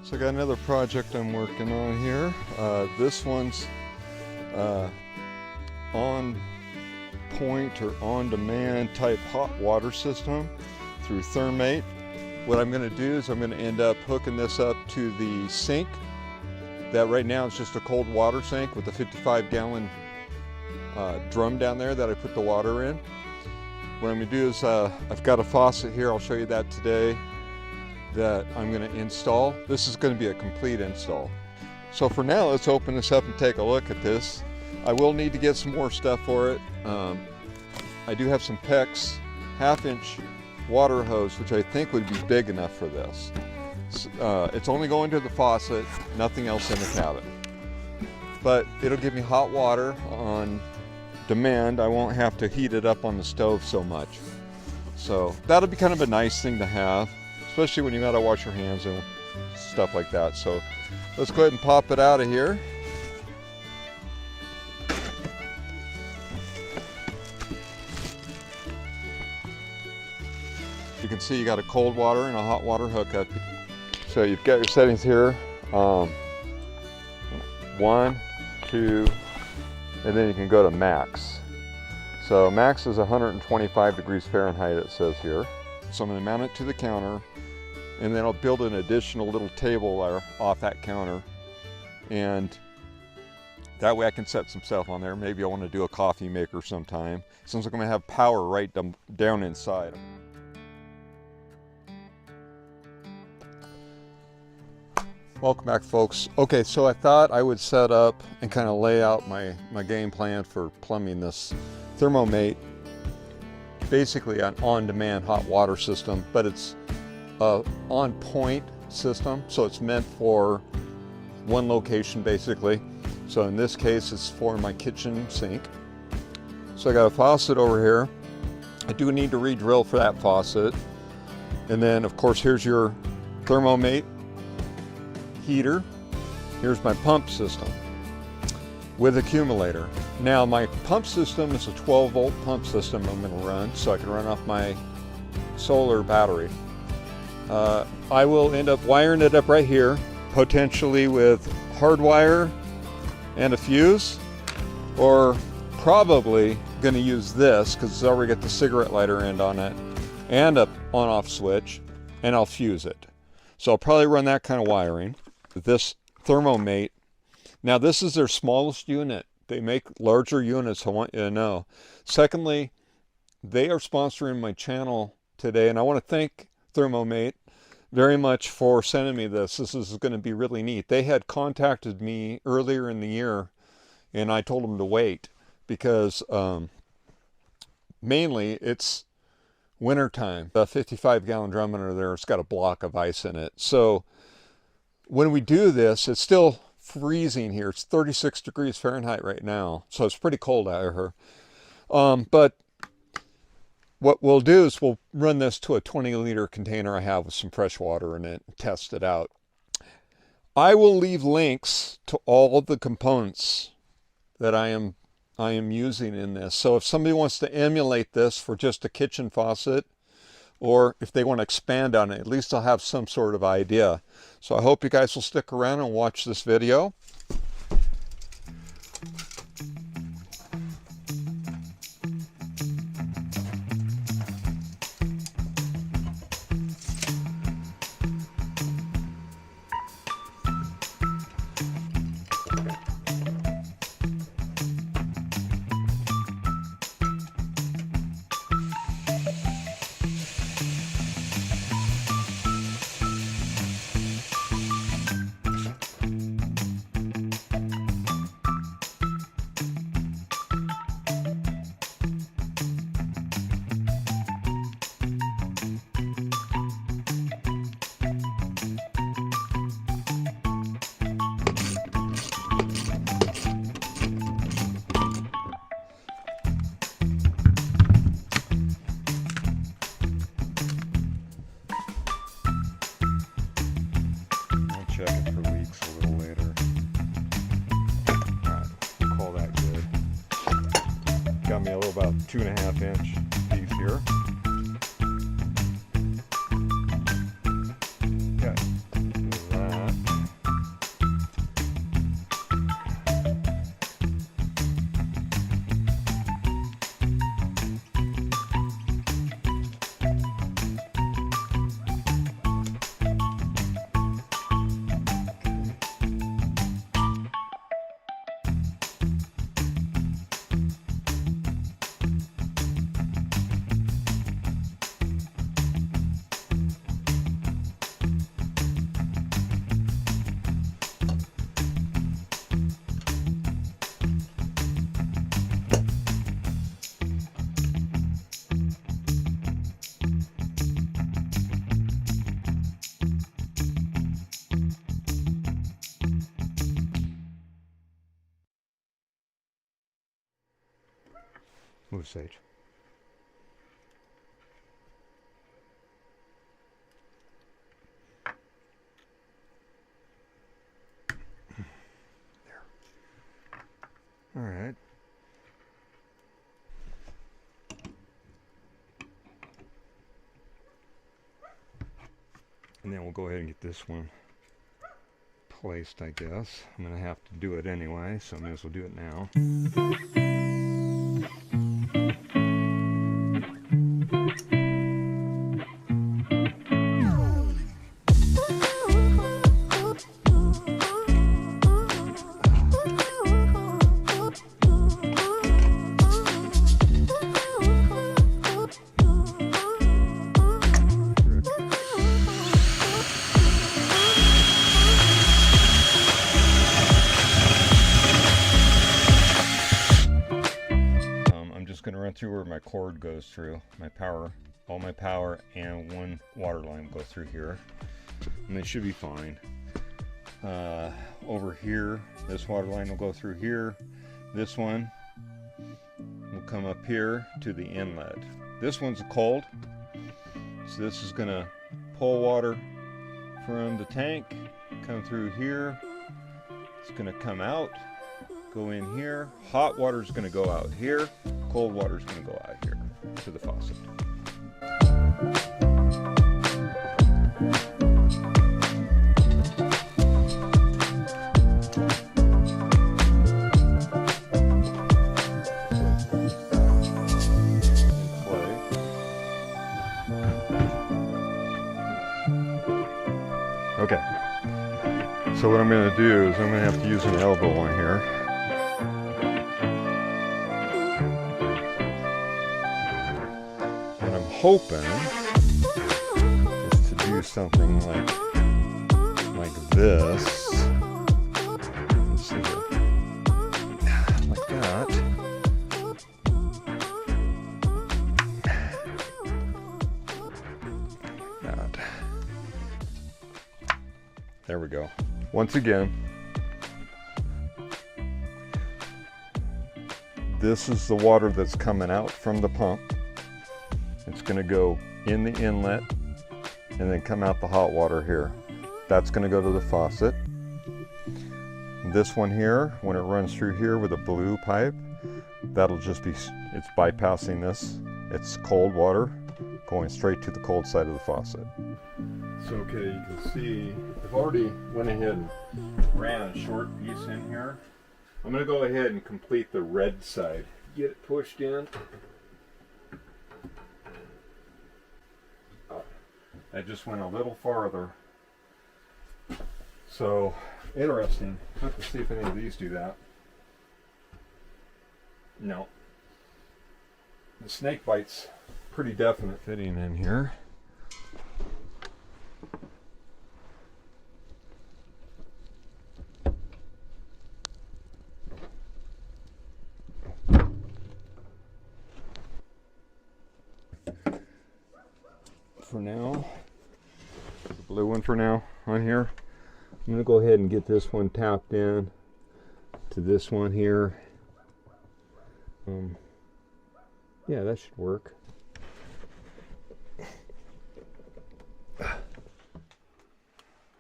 So I got another project I'm working on here. This one's on point or on demand type hot water system through ThermoMate. What I'm going to do is I'm going to end up hooking this up to the sink that right now is just a cold water sink with a 55-gallon drum down there that I put the water in. What I'm going to do is I've got a faucet here, I'll show you that today, that I'm going to install. This is going to be a complete install. So for now, let's open this up and take a look at this. I will need to get some more stuff for it. I do have some PEX half-inch water hose, which I think would be big enough for this. It's only going to the faucet, nothing else in the cabin. But it'll give me hot water on demand. I won't have to heat it up on the stove so much. So that'll be kind of a nice thing to have, especially when you gotta wash your hands and stuff like that. So let's go ahead and pop it out of here. You can see you got a cold water and a hot water hookup. So you've got your settings here. 1, 2, and then you can go to max. So max is 125 degrees Fahrenheit, it says here. So I'm going to mount it to the counter, and then I'll build an additional little table off that counter, and that way I can set some stuff on there. Maybe I want to do a coffee maker sometime, since I'm going to have power right down inside. Welcome back, folks. Okay, so I thought I would set up and kind of lay out my game plan for plumbing this ThermoMate, basically an on-demand hot water system, but it's a on-point system, so it's meant for one location basically. So in this case, it's for my kitchen sink. So I got a faucet over here. I do need to re-drill for that faucet. And then, of course, here's your ThermoMate heater. Here's my pump system with accumulator. Now my pump system is a 12-volt pump system I'm going to run, so I can run off my solar battery. I will end up wiring it up right here, potentially with hardwire and a fuse, or probably going to use this because it's already got the cigarette lighter end on it and a on-off switch, and I'll fuse it. So I'll probably run that kind of wiring. This ThermoMate, now this is their smallest unit. They make larger units, I want you to know. Secondly, they are sponsoring my channel today, and I want to thank ThermoMate very much for sending me this. This is going to be really neat. They had contacted me earlier in the year, and I told them to wait because mainly it's wintertime. The 55-gallon drum under there, it's got a block of ice in it. So when we do this, it's still freezing here. It's 36 degrees Fahrenheit right now, so it's pretty cold out here. But what we'll do is we'll run this to a 20-liter container I have with some fresh water in it and test it out. I will leave links to all of the components that I am using in this. So if somebody wants to emulate this for just a kitchen faucet, or if they want to expand on it, at least I'll have some sort of idea. So I hope you guys will stick around and watch this video. Check it for leaks a little later. Alright, call that good. Got me a little about 2.5 inch piece here. Okay, do that. Move, Sage. There. All right. And then we'll go ahead and get this one placed, I guess. I'm going to have to do it anyway, so I may as well do it now. Going to run through where my cord goes through, my power, all my power, and one water line will go through here, and they should be fine. Over here, this water line will go through here. This one will come up here to the inlet. This one's cold, so this is going to pull water from the tank, come through here. It's going to come out, go in here. Hot water is going to go out here. Cold water is going to go out here to the faucet. Okay, so what I'm going to do is I'm going to have to use an elbow on here. Hoping is to do something like this. Let's see here. Like that. That. There we go. Once again, this is the water that's coming out from the pump. It's going to go in the inlet and then come out the hot water here. That's going to go to the faucet. This one here, when it runs through here with a blue pipe, that'll just be, it's bypassing this. It's cold water going straight to the cold side of the faucet. So okay, you can see I've already went ahead and ran a short piece in here. I'm going to go ahead and complete the red side. Get it pushed in. I just went a little farther. So, interesting. I'll have to see if any of these do that. No. The snake bite's pretty definite fitting in here. For now, the blue one for now on here. I'm going to go ahead and get this one tapped in to this one here. Yeah, that should work.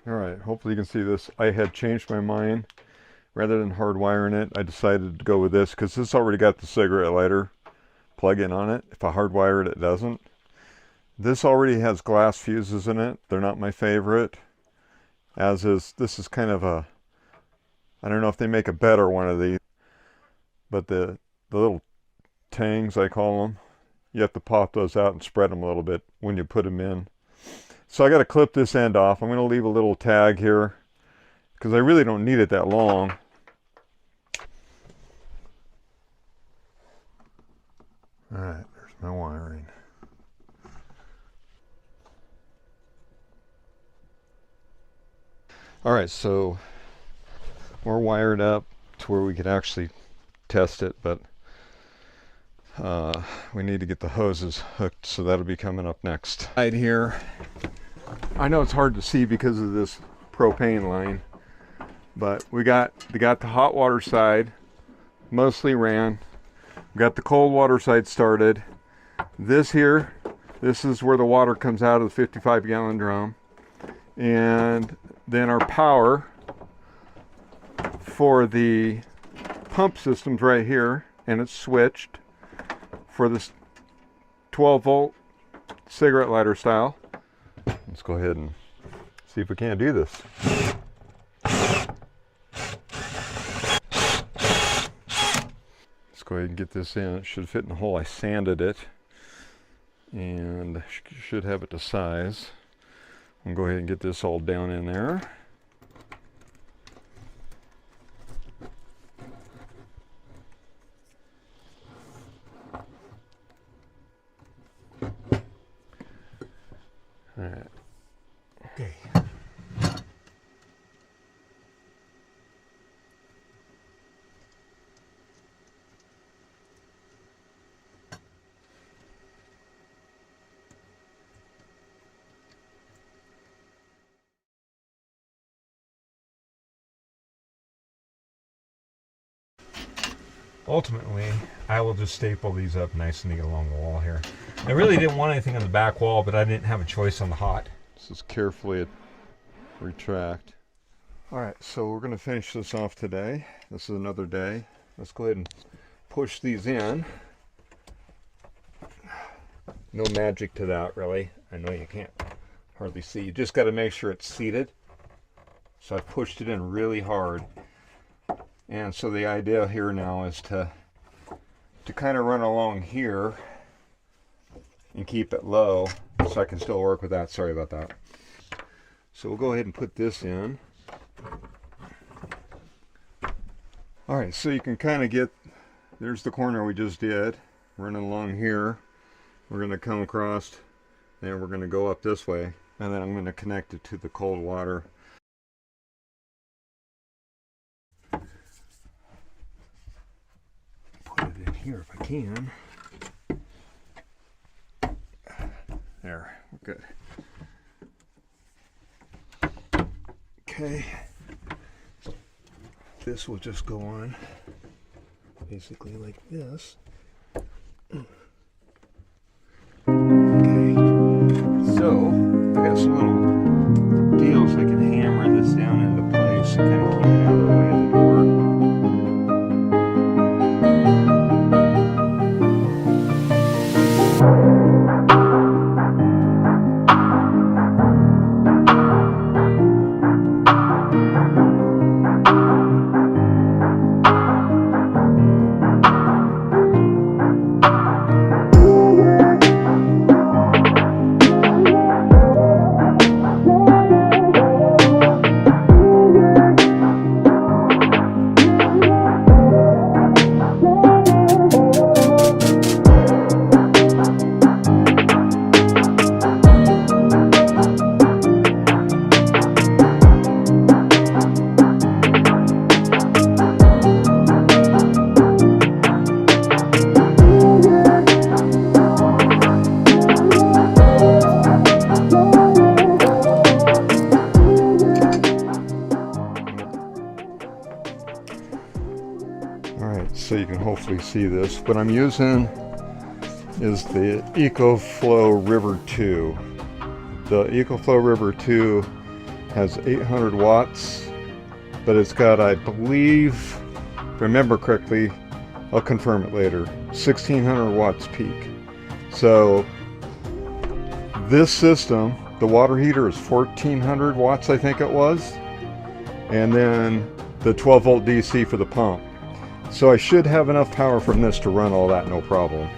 Alright, hopefully you can see this. I had changed my mind. Rather than hardwiring it, I decided to go with this because this already got the cigarette lighter plug-in on it. If I hardwire it, it doesn't. This already has glass fuses in it. They're not my favorite. As is, this is kind of a, I don't know if they make a better one of these, but the little tangs, I call them, you have to pop those out and spread them a little bit when you put them in. So I got to clip this end off. I'm going to leave a little tag here because I really don't need it that long. All right, there's my wiring. All right, so we're wired up to where we could actually test it, but we need to get the hoses hooked, so that'll be coming up next. Right here, I know it's hard to see because of this propane line, but we got the hot water side mostly ran. We got the cold water side started. This here, this is where the water comes out of the 55-gallon drum. And then our power for the pump system's right here, and it's switched for this 12-volt cigarette lighter style. Let's go ahead and see if we can't do this. Let's go ahead and get this in. It should fit in the hole. I sanded it and should have it to size. I'll go ahead and get this all down in there. All right. Okay. Ultimately, I will just staple these up nice and neat along the wall here. I really didn't want anything on the back wall, but I didn't have a choice on the hot. This is carefully retract. All right, so we're going to finish this off today. This is another day. Let's go ahead and push these in. No magic to that, really. I know you can't hardly see. You just got to make sure it's seated. So I've pushed it in really hard. And so the idea here now is to kind of run along here and keep it low so I can still work with that. Sorry about that. So we'll go ahead and put this in. All right, so you can kind of get, there's the corner we just did. Running along here. We're going to come across and we're going to go up this way. And then I'm going to connect it to the cold water. Here if I can. There, we're good. Okay. This will just go on basically like this. Okay. So I got some little deals I can hammer this down into place and kind of keep it out of the way of the door. So you can hopefully see this. What I'm using is the EcoFlow River 2. The EcoFlow River 2 has 800 watts, but it's got, I believe, if I remember correctly, I'll confirm it later, 1600 watts peak. So this system, the water heater is 1400 watts, I think it was, and then the 12 volt DC for the pump. So I should have enough power from this to run all that no problem.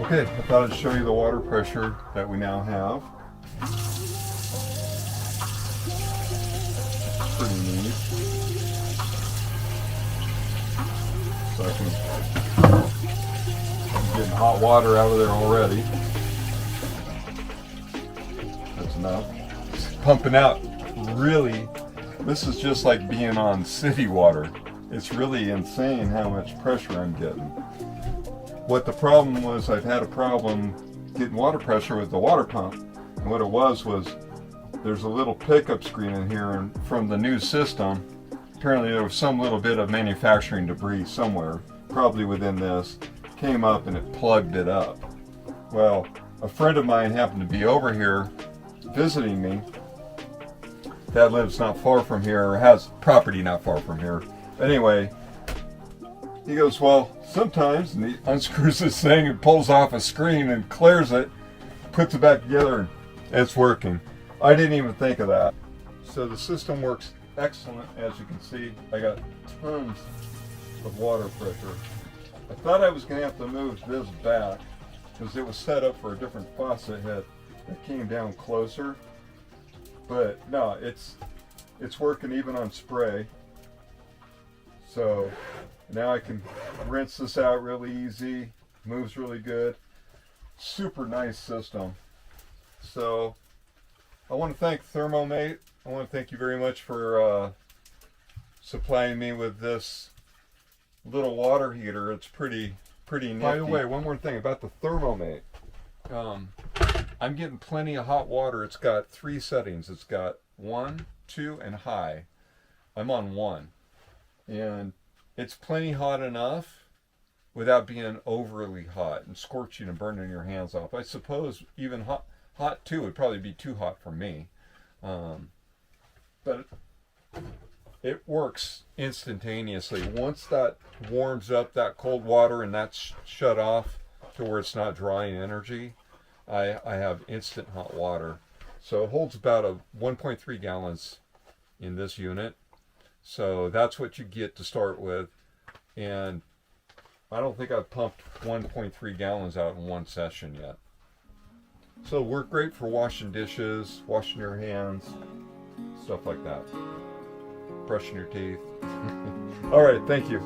Okay, I thought I'd show you the water pressure that we now have. It's pretty neat. So I'm getting hot water out of there already. That's enough. It's pumping out really. This is just like being on city water. It's really insane how much pressure I'm getting. What the problem was, I've had a problem getting water pressure with the water pump. And what it was there's a little pickup screen in here, and from the new system, apparently there was some little bit of manufacturing debris somewhere, probably within this, came up and it plugged it up. Well, a friend of mine happened to be over here visiting me. That lives not far from here, or has property not far from here. Anyway, he goes, well, sometimes, and he unscrews this thing and pulls off a screen and clears it, puts it back together, and it's working. I didn't even think of that. So the system works excellent. As you can see, I got tons of water pressure. I thought I was going to have to move this back because it was set up for a different faucet head that came down closer. But no, it's working even on spray. So now I can rinse this out really easy, moves really good. Super nice system. So I want to thank ThermoMate. I want to thank you very much for supplying me with this little water heater. It's pretty nifty. By the way, one more thing about the ThermoMate. I'm getting plenty of hot water. It's got 3 settings. It's got 1, 2, and high. I'm on 1. And it's plenty hot enough without being overly hot and scorching and burning your hands off. I suppose even hot 2 would probably be too hot for me. But it works instantaneously. Once that warms up, that cold water, and that's shut off to where it's not drawing energy, I have instant hot water. So it holds about a 1.3 gallons in this unit. So that's what you get to start with. And I don't think I've pumped 1.3 gallons out in one session yet. So it'll work great for washing dishes, washing your hands, stuff like that. Brushing your teeth. All right, thank you.